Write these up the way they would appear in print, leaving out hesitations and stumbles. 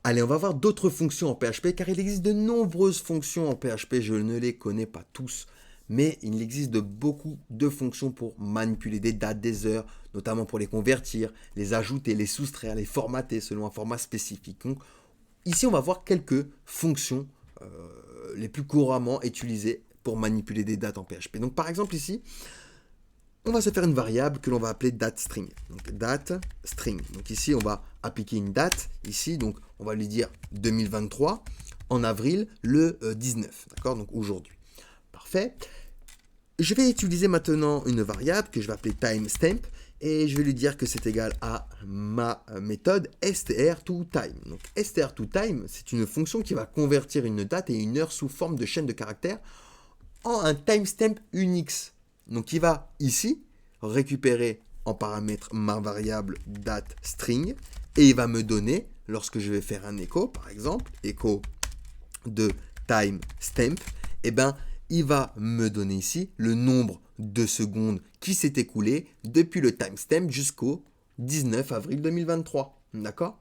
Allez, on va voir d'autres fonctions en PHP, car il existe de nombreuses fonctions en PHP, je ne les connais pas tous, mais il existe de beaucoup de fonctions pour manipuler des dates, des heures, notamment pour les convertir, les ajouter, les soustraire, les formater selon un format spécifique. Donc, ici, on va voir quelques fonctions les plus couramment utilisées pour manipuler des dates en PHP. Donc, par exemple, ici, on va se faire une variable que l'on va appeler dateString. Donc dateString. Donc ici, on va appliquer une date. Ici, donc on va lui dire 2023 en avril le 19. D'accord? Donc aujourd'hui. Parfait. Je vais utiliser maintenant une variable que je vais appeler timestamp et je vais lui dire que c'est égal à ma méthode str2time. Donc str2time, c'est une fonction qui va convertir une date et une heure sous forme de chaîne de caractères en un timestamp Unix. Donc il va ici récupérer en paramètre ma variable dateString et il va me donner, lorsque je vais faire un écho, par exemple, écho de timestamp, et ben il va me donner ici le nombre de secondes qui s'est écoulé depuis le timestamp jusqu'au 19 avril 2023. D'accord?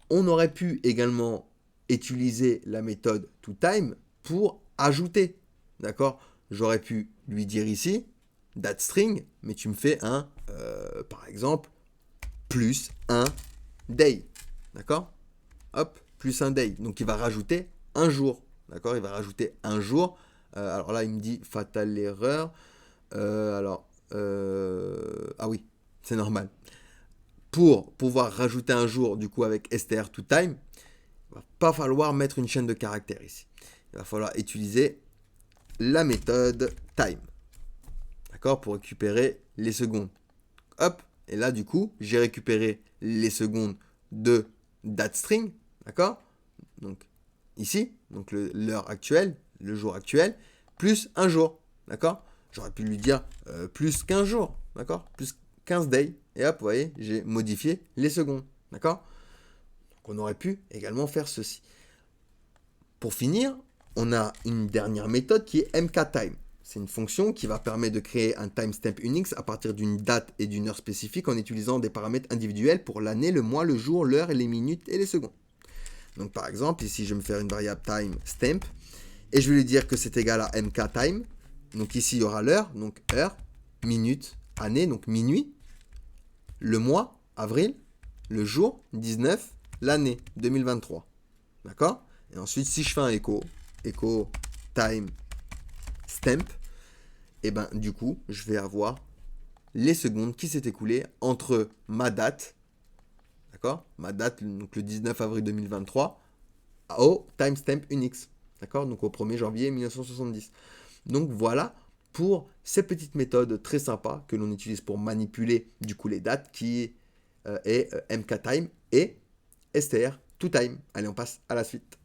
On aurait pu également utiliser la méthode toTime pour ajouter. D'accord? J'aurais pu lui dire ici, dateString, mais tu me fais par exemple, plus un day. D'accord? Hop, plus un day. Donc il va rajouter un jour. D'accord? Il va rajouter un jour. Alors là, il me dit fatale erreur. Ah oui, c'est normal. Pour pouvoir rajouter un jour, du coup, avec str2time, il va pas falloir mettre une chaîne de caractères ici. Il va falloir utiliser la méthode time. D'accord? Pour récupérer les secondes. Hop, et là, du coup, j'ai récupéré les secondes de dateString. D'accord? Donc, ici, donc l'heure actuelle, le jour actuel, plus un jour. D'accord? J'aurais pu lui dire plus 15 jours. D'accord? Plus 15 days. Et hop, vous voyez, j'ai modifié les secondes. D'accord? Donc, on aurait pu également faire ceci. Pour finir, on a une dernière méthode qui est mktime. C'est une fonction qui va permettre de créer un timestamp Unix à partir d'une date et d'une heure spécifique en utilisant des paramètres individuels pour l'année, le mois, le jour, l'heure, et les minutes et les secondes. Donc par exemple, ici je vais me faire une variable timestamp et je vais lui dire que c'est égal à mktime. Donc ici il y aura l'heure, donc heure, minute, année, donc minuit, le mois, avril, le jour, 19, l'année, 2023. D'accord? Et ensuite, si je fais un écho timestamp, et ben du coup, je vais avoir les secondes qui s'est écoulées entre ma date, d'accord? Ma date, donc le 19 avril 2023, au timestamp Unix, d'accord? Donc au 1er janvier 1970. Donc voilà pour ces petites méthodes très sympas que l'on utilise pour manipuler du coup les dates qui est mktime et str2time. Allez, on passe à la suite.